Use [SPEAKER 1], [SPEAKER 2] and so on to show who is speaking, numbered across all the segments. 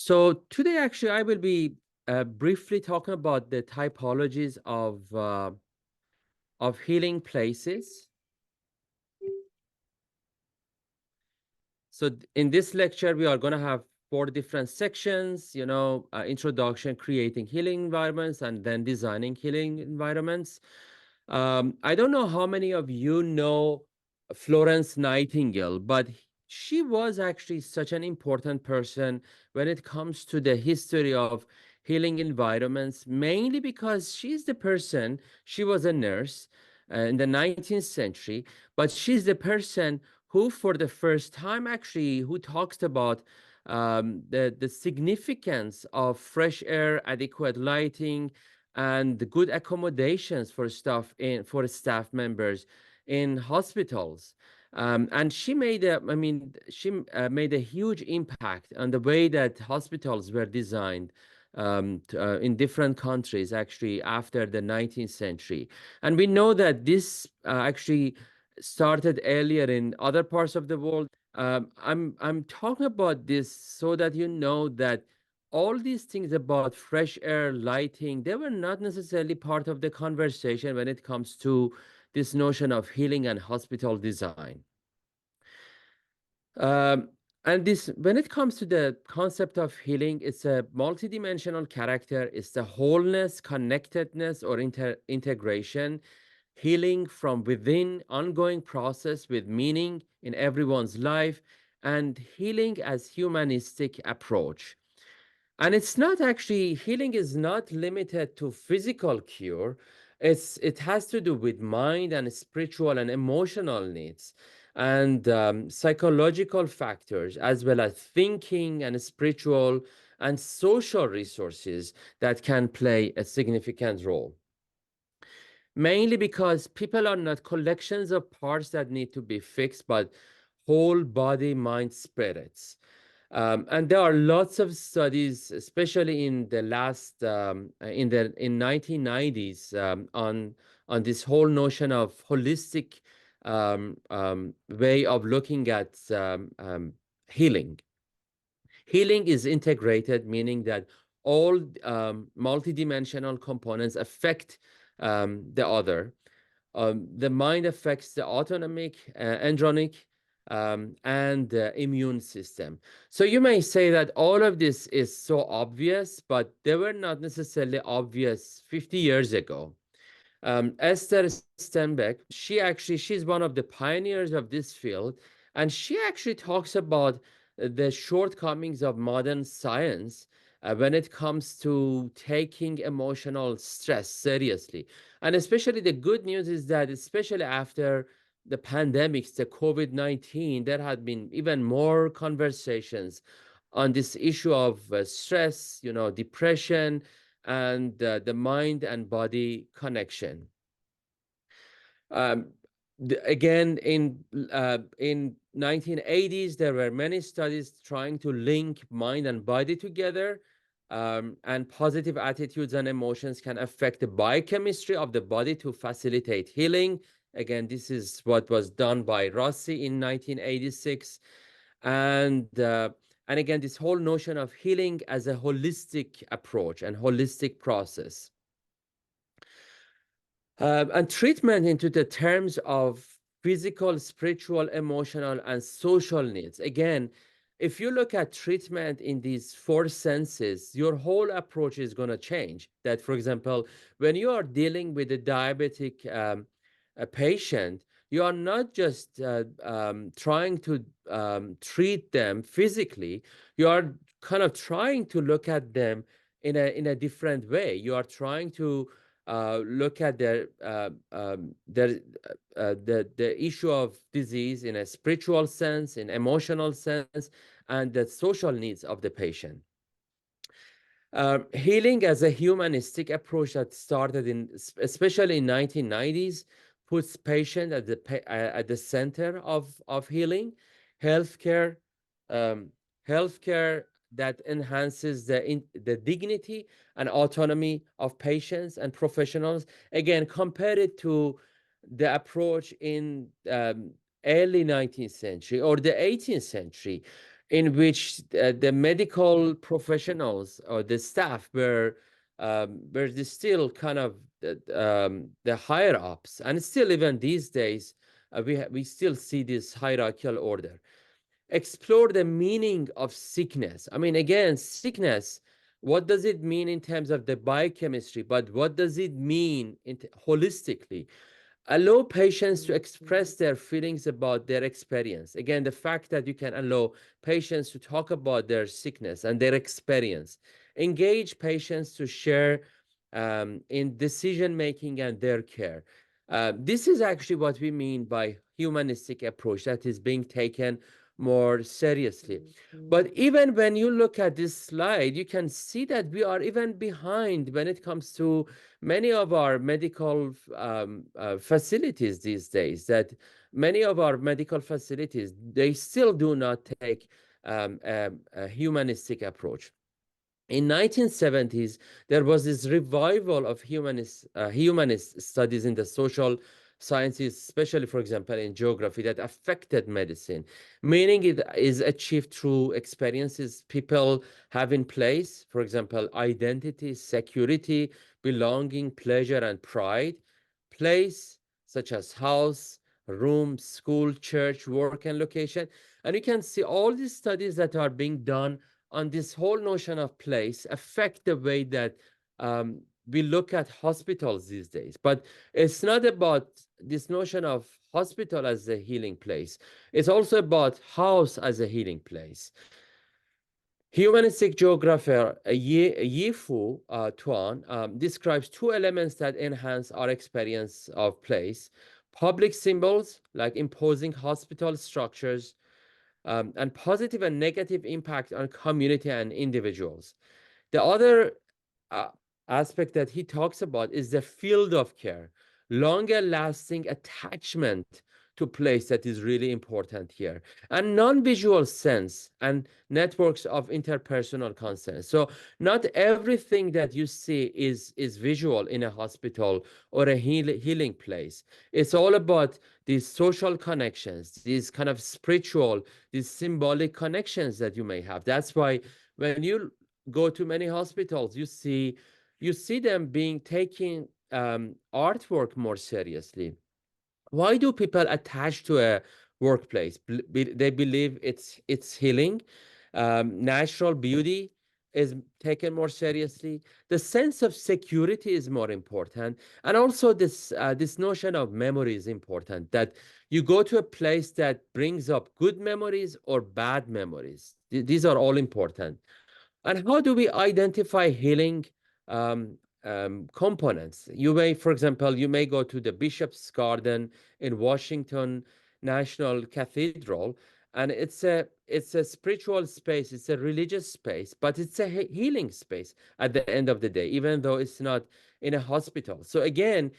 [SPEAKER 1] So today, actually, I will be briefly talking about the typologies of healing places. So in this lecture, we are going to have 4 different sections, introduction, creating healing environments, and then designing healing environments. I don't know how many of you know Florence Nightingale, but she was actually such an important person when it comes to the history of healing environments, mainly because she was a nurse in the 19th century, but she's the person who, for the first time, actually, who talks about the significance of fresh air, adequate lighting, and the good accommodations for staff members in hospitals. And she made made a huge impact on the way that hospitals were designed in different countries, actually, after the 19th century. And we know that this actually started earlier in other parts of the world. I'm talking about this so that you know that all these things about fresh air, lighting, they were not necessarily part of the conversation when it comes to this notion of healing and hospital design. And when it comes to the concept of healing, it's a multidimensional character. It's the wholeness, connectedness, or integration, healing from within, ongoing process with meaning in everyone's life, and healing as humanistic approach. And it's not actually, healing is not limited to physical cure. It has to do with mind and spiritual and emotional needs and psychological factors, as well as thinking and spiritual and social resources that can play a significant role. Mainly because people are not collections of parts that need to be fixed, but whole body, mind, spirits. And there are lots of studies, especially in the last in 1990s, on this whole notion of holistic way of looking at healing. Healing is integrated, meaning that all multidimensional components affect the other. The mind affects the autonomic, andronic, and the immune system. So you may say that all of this is so obvious, but they were not necessarily obvious 50 years ago. Esther Stenbeck, she's one of the pioneers of this field, and she actually talks about the shortcomings of modern science when it comes to taking emotional stress seriously. And especially the good news is that, especially after the pandemics, the COVID-19, there had been even more conversations on this issue of stress, depression, and the mind and body connection. Again, in 1980s, there were many studies trying to link mind and body together, and positive attitudes and emotions can affect the biochemistry of the body to facilitate healing. Again, this is what was done by Rossi in 1986, and again, this whole notion of healing as a holistic approach and holistic process. And treatment into the terms of physical, spiritual, emotional, and social needs. Again, if you look at treatment in these 4 senses, your whole approach is going to change. That, for example, when you are dealing with a diabetic a patient, you are not just trying to treat them physically. You are kind of trying to look at them in a different way. You are trying to look at the issue of disease in a spiritual sense, in emotional sense, and the social needs of the patient. Healing as a humanistic approach that started especially in 1990s, puts patient at the center of healing. Healthcare, um, healthcare that enhances the dignity and autonomy of patients and professionals. Again, compare it to the approach in early 19th century or the 18th century. in which the medical professionals or the staff were still kind of the higher ups, and still even these days we still see this hierarchical order. Explore the meaning of sickness. I mean, again, sickness, what does it mean in terms of the biochemistry, but what does it mean holistically? Allow patients to express their feelings about their experience. Again, the fact that you can allow patients to talk about their sickness and their experience. Engage patients to share in decision making and their care. This is actually what we mean by humanistic approach that is being taken more seriously. But even when you look at this slide, you can see that we are even behind when it comes to many of our medical facilities these days. That many of our medical facilities, they still do not take a humanistic approach. In 1970s, there was this revival of humanist studies in the social sciences, especially, for example, in geography, that affected medicine. Meaning it is achieved through experiences people have in place, for example, identity, security, belonging, pleasure, and pride. Place, such as house, room, school, church, work, and location. And you can see all these studies that are being done on this whole notion of place affect the way that we look at hospitals these days. But it's not about this notion of hospital as a healing place. It's also about house as a healing place. Humanistic geographer Yifu Tuan describes two elements that enhance our experience of place: public symbols, like imposing hospital structures, and positive and negative impact on community and individuals. The other uh, aspect that he talks about is the field of care, longer lasting attachment to place that is really important here, and non-visual sense and networks of interpersonal consent. So not everything that you see is visual in a hospital or a healing place. It's all about these social connections, these kind of spiritual, these symbolic connections that you may have. That's why when you go to many hospitals, you see them being taking artwork more seriously. Why do people attach to a workplace? They believe it's healing. Natural beauty is taken more seriously. The sense of security is more important, and also this notion of memory is important. That you go to a place that brings up good memories or bad memories. These are all important. And how do we identify healing um, components? You may, for example, you may go to the Bishop's Garden in Washington National Cathedral, and it's a spiritual space, it's a religious space, but it's a healing space at the end of the day, even though it's not in a hospital. So again,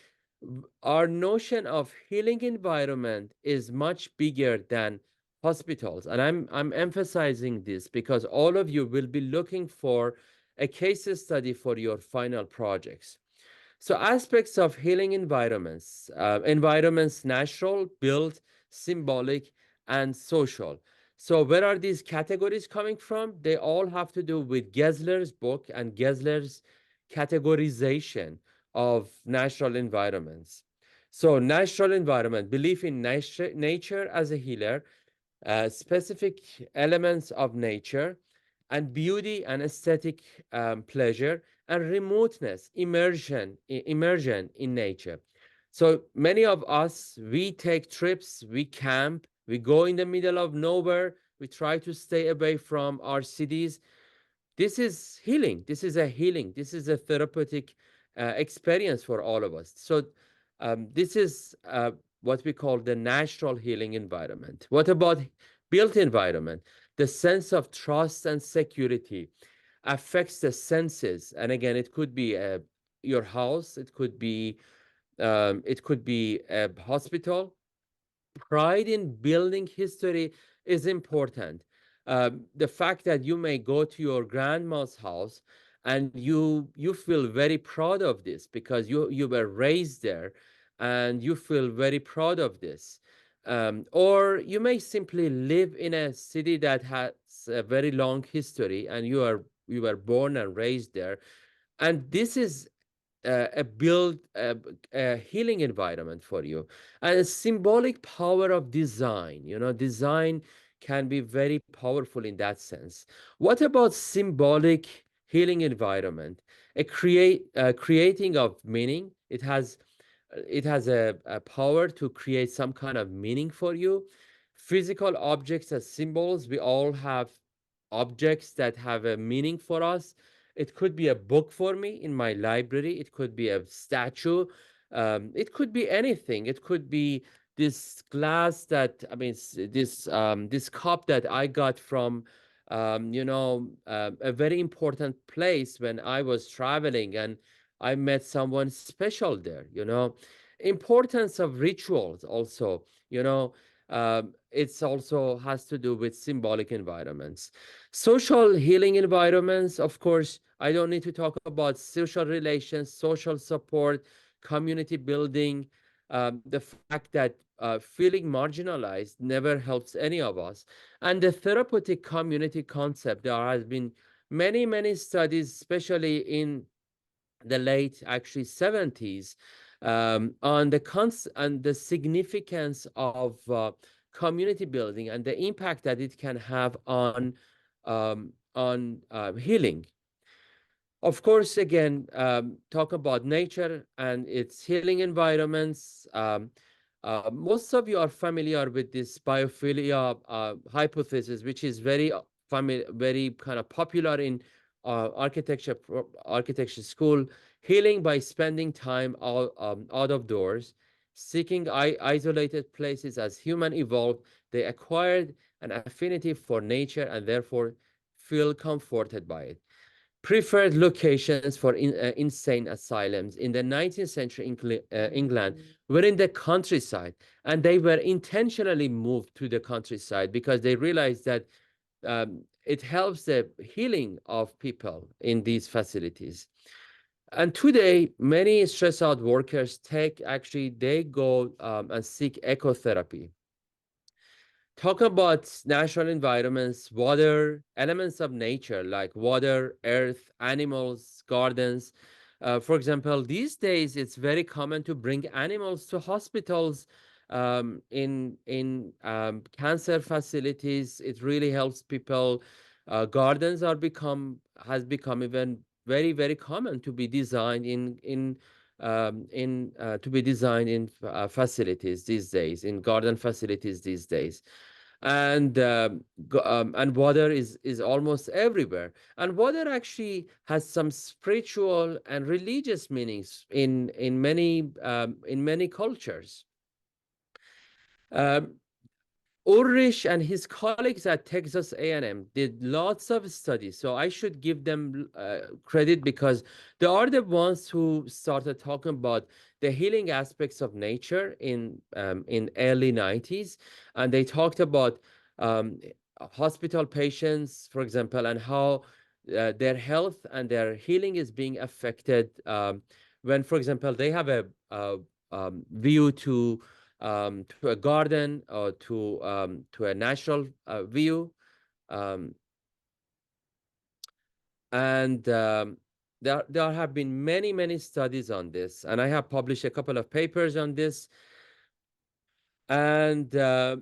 [SPEAKER 1] our notion of healing environment is much bigger than hospitals. And I'm emphasizing this because all of you will be looking for a case study for your final projects. So aspects of healing environments, natural, built, symbolic, and social. So where are these categories coming from? They all have to do with Gessler's book and Gessler's categorization of natural environments. So natural environment, belief in nature as a healer, specific elements of nature, and beauty and aesthetic pleasure, and remoteness, immersion in nature. So many of us, we take trips, we camp, we go in the middle of nowhere, we try to stay away from our cities. This is healing. This is a healing. This is a therapeutic experience for all of us. So this is what we call the natural healing environment. What about built environment? The sense of trust and security affects the senses. And again, it could be your house. It could be a hospital. Pride in building history is important. The fact that you may go to your grandma's house and you feel very proud of this because you were raised there, and you feel very proud of this. Or you may simply live in a city that has has a very long history, and you were born and raised there, and this is a healing environment for you, and a symbolic power of design. Design can be very powerful in that sense. What about symbolic healing environment? Creating of meaning. It has a power to create some kind of meaning for you. Physical objects as symbols, we all have objects that have a meaning for us. It could be a book for me in my library, it could be a statue, it could be anything. It could be this glass that, I mean, this cup that I got from a very important place when I was traveling, and I met someone special there. Importance of rituals also. It's also has to do with symbolic environments. Social healing environments, of course, I don't need to talk about social relations, social support, community building. The fact that feeling marginalized never helps any of us. And the therapeutic community concept, there has been many, many studies, especially in the late actually 70s, on the significance of community building and the impact that it can have on healing. Of course, again, talk about nature and its healing environments. Most of you are familiar with this biophilia hypothesis, which is very kind of popular in architecture school. Healing by spending time out of doors, seeking isolated places. As human evolved, they acquired an affinity for nature and therefore feel comforted by it. Preferred locations for insane asylums in the 19th century England were in the countryside, and they were intentionally moved to the countryside because they realized that it helps the healing of people in these facilities. And today, many stressed out workers they go and seek ecotherapy. Talk about natural environments, water, elements of nature like water, earth, animals, gardens. For example, these days it's very common to bring animals to hospitals, in cancer facilities. It really helps people. Gardens has become even very, very common to be designed in facilities these days, in garden facilities these days. And water is almost everywhere, and water actually has some spiritual and religious meanings in many cultures. um, Ulrich and his colleagues at Texas A&M did lots of studies, so I should give them credit because they are the ones who started talking about the healing aspects of nature in early 90s, and they talked about um, hospital patients, for example, and how their health and their healing is being affected when, for example, they have a view to a garden or to a natural view. Um, and there have been many, many studies on this, and I have published a couple of papers on this. And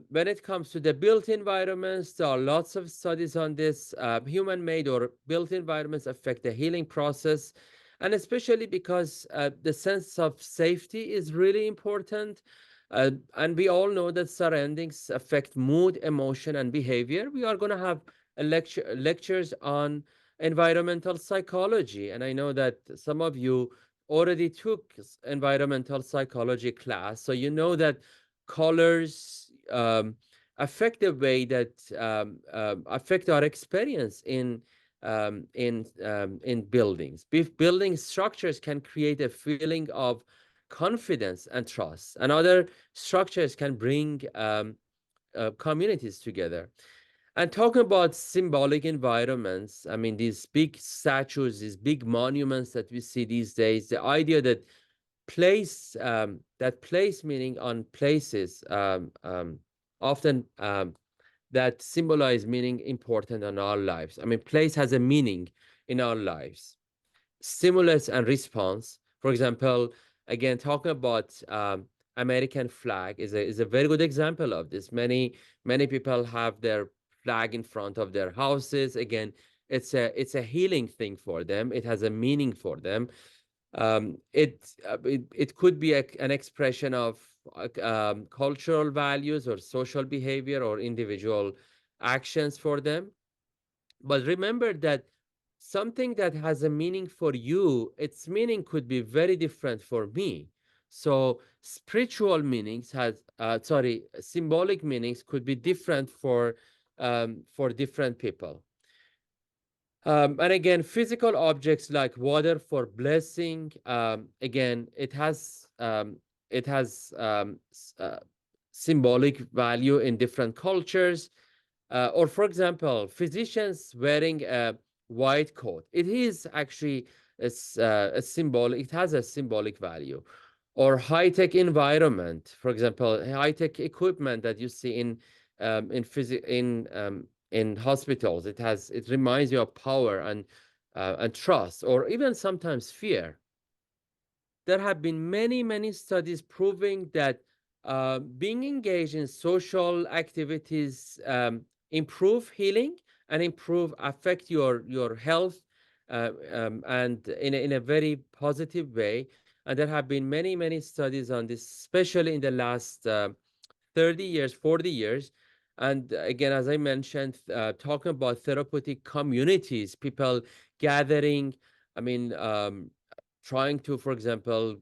[SPEAKER 1] when it comes to the built environments, there are lots of studies on this. Human-made or built environments affect the healing process, and especially because the sense of safety is really important. And we all know that surroundings affect mood, emotion, and behavior. We are going to have lectures on environmental psychology, and I know that some of you already took environmental psychology class, so you know that colors affect the way that affect our experience in buildings. Building structures can create a feeling of confidence and trust, and other structures can bring communities together. And talking about symbolic environments, I mean, these big statues, these big monuments that we see these days, the idea that place meaning on places often that symbolize meaning important in our lives. I mean, place has a meaning in our lives. Stimulus and response. For example, again, talking about American flag is a very good example of this. Many people have their flag in front of their houses. Again, it's a healing thing for them. It has a meaning for them. It could be an expression of cultural values or social behavior or individual actions for them. But remember that something that has a meaning for you, its meaning could be very different for me. So spiritual meanings symbolic meanings could be different for different people. And again, physical objects like water for blessing, again, it has symbolic value in different cultures. Or for example, physicians wearing a white coat. It is actually a symbol. It has a symbolic value. Or high-tech environment, for example, high-tech equipment that you see in hospitals. It reminds you of power and trust, or even sometimes fear. There have been many studies proving that being engaged in social activities improve healing and affect your health, and in a very positive way. And there have been many studies on this, especially in the last 30 years, 40 years. And again, as I mentioned, talking about therapeutic communities, people gathering, I mean, trying to, for example,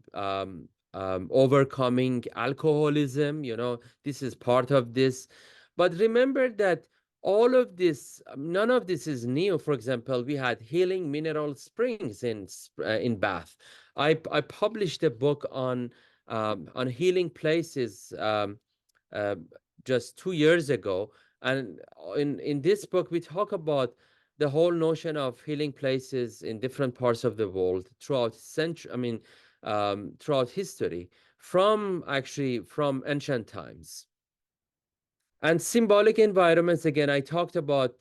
[SPEAKER 1] overcoming alcoholism, this is part of this. But remember that all of this, none of this is new. For example, we had healing mineral springs in Bath. I published a book on healing places uh, just 2 years ago. And in this book, we talk about the whole notion of healing places in different parts of the world throughout history, from ancient times. And symbolic environments, again, I talked about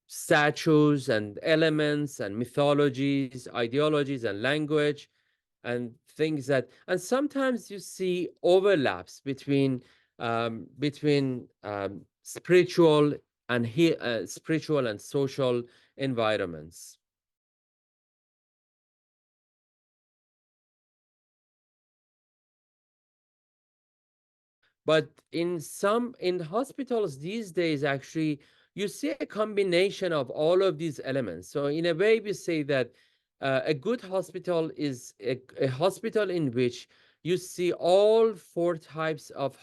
[SPEAKER 1] statues and elements and mythologies, ideologies and language and things and sometimes you see overlaps between spiritual and social environments. But in hospitals these days, actually, you see a combination of all of these elements. So in a way, we say that a good hospital is a hospital in which you see all four types of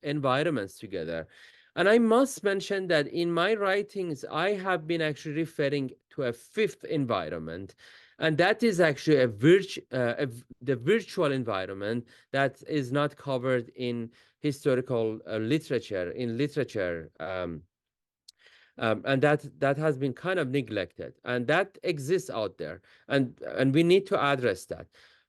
[SPEAKER 1] environments together. And I must mention that in my writings, I have been actually referring to a fifth environment, and that is actually the virtual environment that is not covered in historical literature, and that has been kind of neglected, and that exists out there, and we need to address that.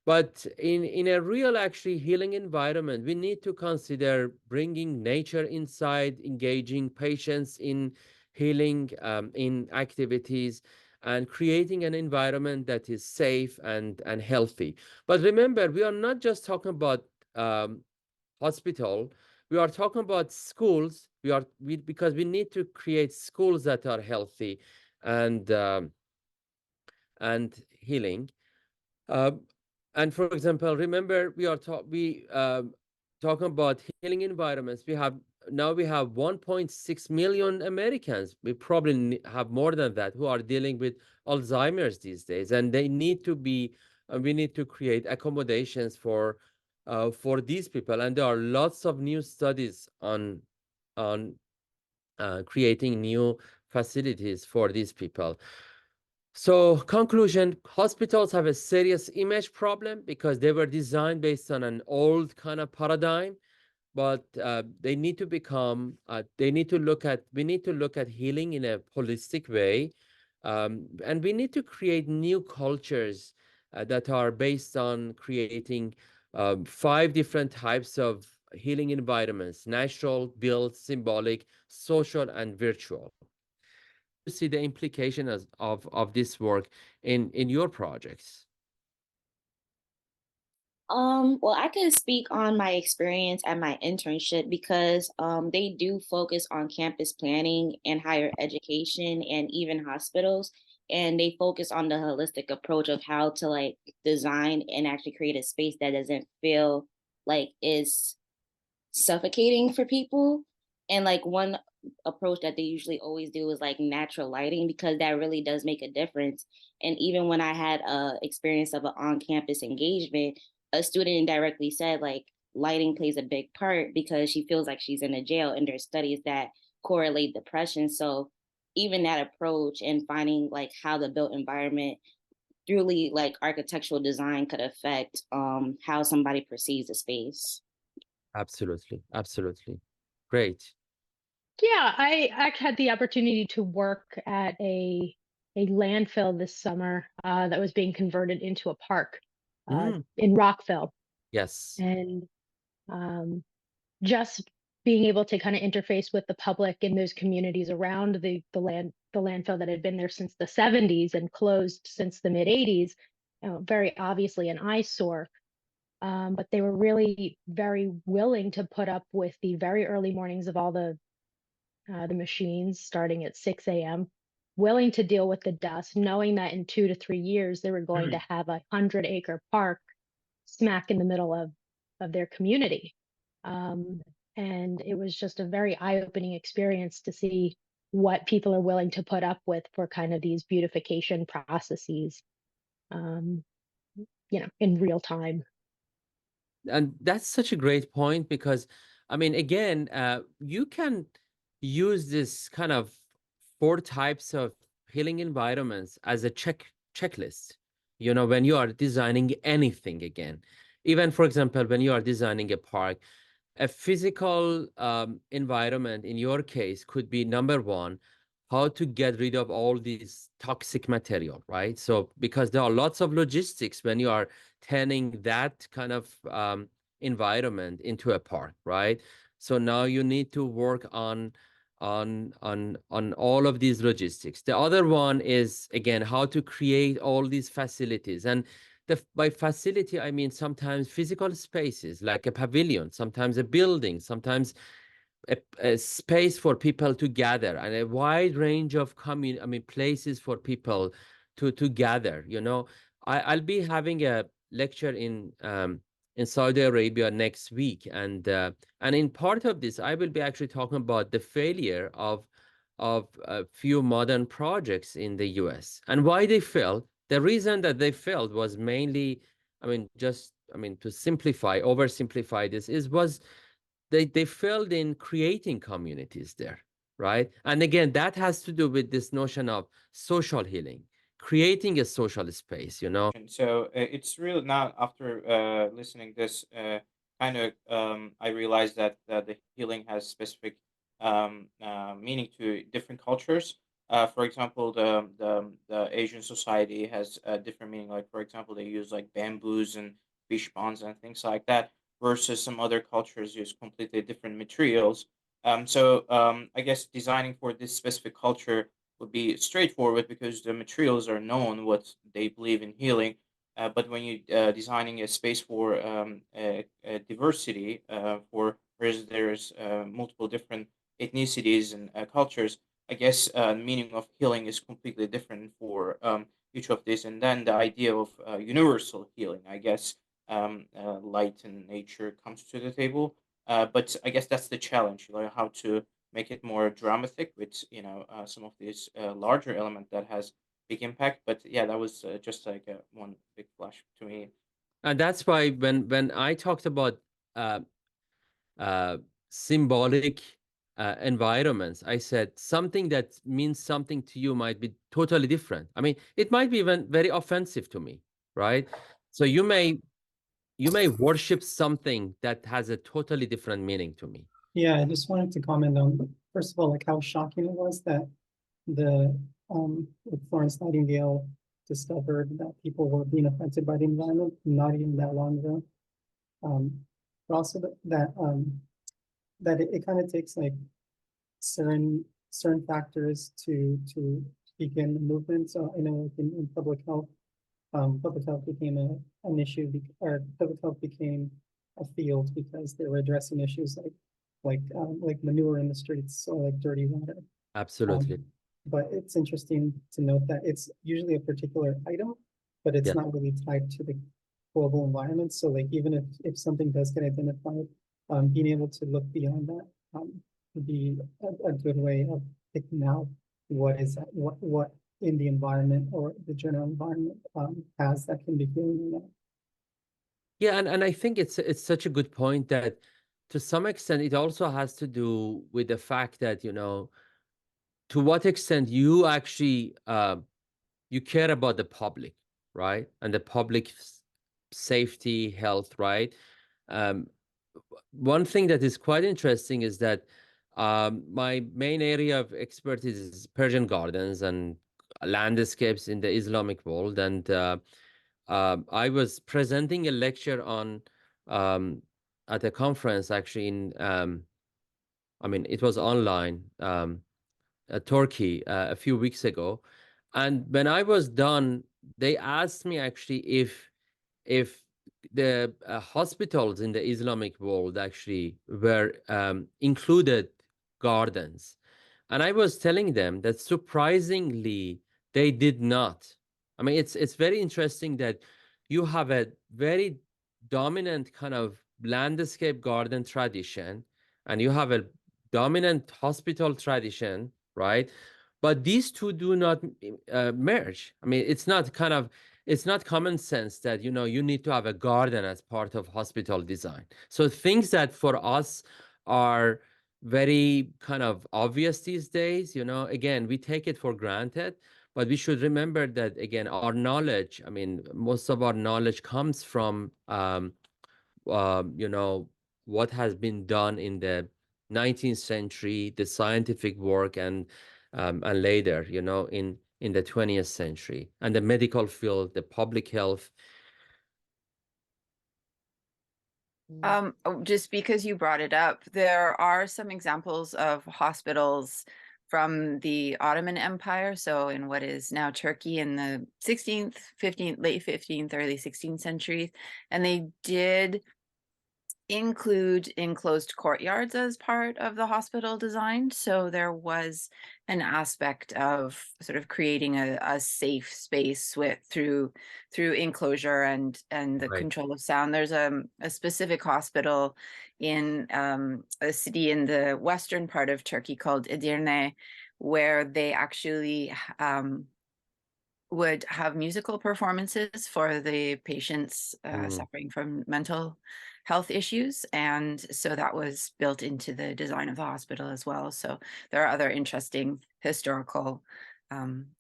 [SPEAKER 1] But in a real, actually, healing environment, we need to consider bringing nature inside, engaging patients in healing in activities, and creating an environment that is safe and healthy. But remember, we are not just talking about um, hospital. We are talking about schools. Because we need to create schools that are healthy and and healing. Uh, and for example, remember, we talking about healing environments. We have 1.6 million Americans. We probably have more than that who are dealing with Alzheimer's these days, and they need to be. We need to create accommodations for these people, and there are lots of new studies on creating new facilities for these people. So, conclusion, hospitals have a serious image problem because they were designed based on an old kind of paradigm, but we need to look at healing in a holistic way, and we need to create new cultures that are based on creating 5 different types of healing environments: natural, built, symbolic, social, and virtual. You see the implication of this work in your projects?
[SPEAKER 2] Well, I can speak on my experience at my internship because they do focus on campus planning and higher education and even hospitals. And they focus on the holistic approach of how to like design and actually create a space that doesn't feel like it's suffocating for people. And like one approach that they usually always do is like natural lighting because that really does make a difference. And even when I had a experience of an on-campus engagement, a student directly said like lighting plays a big part because she feels like she's in a jail, and there's studies that correlate depression. So even that approach and finding like how the built environment truly like architectural design could affect how somebody perceives a space.
[SPEAKER 1] Absolutely, absolutely. Great.
[SPEAKER 3] Yeah, I actually had the opportunity to work at a landfill this summer that was being converted into a park
[SPEAKER 1] Mm,
[SPEAKER 3] in Rockville,
[SPEAKER 1] yes.
[SPEAKER 3] and um, just being able to kind of interface with the public in those communities around the landfill that had been there since the 70s and closed since the mid 80s, very obviously an eyesore. But they were really very willing to put up with the very early mornings of all the machines starting at 6 a.m., willing to deal with the dust, knowing that in 2 to 3 years they were going to have 100-acre park smack in the middle of their community. Um, and it was just a very eye-opening experience to see what people are willing to put up with for kind of these beautification processes, um, in real time.
[SPEAKER 1] And that's such a great point because, I mean, again, you can use this kind of four types of healing environments as a checklist. When you are designing anything, again, even for example, when you are designing a park, a physical environment in your case could be number one, how to get rid of all these toxic material, right? So because there are lots of logistics when you are turning that kind of environment into a park, right? So now you need to work on all of these logistics. The other one is, again, how to create all these facilities. And by facility, I mean sometimes physical spaces like a pavilion, sometimes a building, sometimes a space for people to gather, and a wide range of places for people to gather. I'll be having a lecture in Saudi Arabia next week, and in part of this, I will be actually talking about the failure of a few modern projects in the US and why they failed. The reason that they failed was mainly, to oversimplify this, was they failed in creating communities there, right? And again, that has to do with this notion of social healing, creating a social space.
[SPEAKER 4] So it's really not after listening this kind of I realized that the healing has specific meaning to different cultures. For example, the Asian society has a different meaning. Like for example, they use like bamboos and fish ponds and things like that, versus some other cultures use completely different materials. So I guess designing for this specific culture would be straightforward because the materials are known what they believe in healing. But when you designing a space for diversity, for whereas there's multiple different ethnicities and cultures, I guess the meaning of healing is completely different for each of these. And then the idea of universal healing, I guess, light and nature comes to the table. But I guess that's the challenge, like how to make it more dramatic with some of these larger element that has big impact. But yeah, that was just like one big flash to me.
[SPEAKER 1] And that's why when I talked about uh, uh, symbolic environments, I said something that means something to you might be totally different. I mean, it might be even very offensive to me, right? So you may worship something that has a totally different meaning to me.
[SPEAKER 5] Yeah, I just wanted to comment on, first of all, like how shocking it was that the Florence Nightingale discovered that people were being affected by the environment not even that long ago. Um, but also that it kind of takes like certain factors to begin the movement. So I know like in public health became an issue, or public health became a field because they were addressing issues like manure in the streets or like dirty water.
[SPEAKER 1] Absolutely.
[SPEAKER 5] But it's interesting to note that it's usually a particular item, but it's
[SPEAKER 1] Yeah.
[SPEAKER 5] not really tied to the global environment. So like even if something does get identified, being able to look beyond that would be a good way of picking out what is what in the environment or the general environment has that can be healing or not.
[SPEAKER 1] Yeah, and I think it's such a good point that to some extent it also has to do with the fact that, you know, to what extent you actually you care about the public, right? And the public safety, health, right? Um, one thing that is quite interesting is that my main area of expertise is Persian gardens and landscapes in the Islamic world. And I was presenting a lecture on at a conference actually in, I mean, it was online, Turkey a few weeks ago. And when I was done, they asked me actually if the hospitals in the Islamic world actually were included gardens. And I was telling them that surprisingly, they did not. I mean, it's very interesting that you have a very dominant kind of landscape garden tradition, and you have a dominant hospital tradition, right? But these two do not merge. I mean, it's not common sense that, you know, you need to have a garden as part of hospital design. So things that for us are very kind of obvious these days, you know, again, we take it for granted, but we should remember that, again, our knowledge, I mean, most of our knowledge comes from you know, what has been done in the 19th century, the scientific work, and later, you know, in the 20th century, and the medical field, the public health.
[SPEAKER 6] Just because you brought it up, there are some examples of hospitals from the Ottoman Empire, so in what is now Turkey in the 16th, 15th, late 15th, early 16th centuries, and they did include enclosed courtyards as part of the hospital design. So there was an aspect of sort of creating a safe space through enclosure and the
[SPEAKER 1] Right.
[SPEAKER 6] control of sound. There's a specific hospital in a city in the western part of Turkey called Edirne, where they actually would have musical performances for the patients suffering from mental health issues. And so that was built into the design of the hospital as well. So there are other interesting historical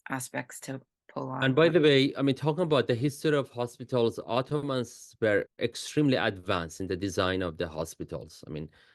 [SPEAKER 6] aspects to pull on.
[SPEAKER 1] And by the way, I mean, talking about the history of hospitals, Ottomans were extremely advanced in the design of the hospitals. I mean,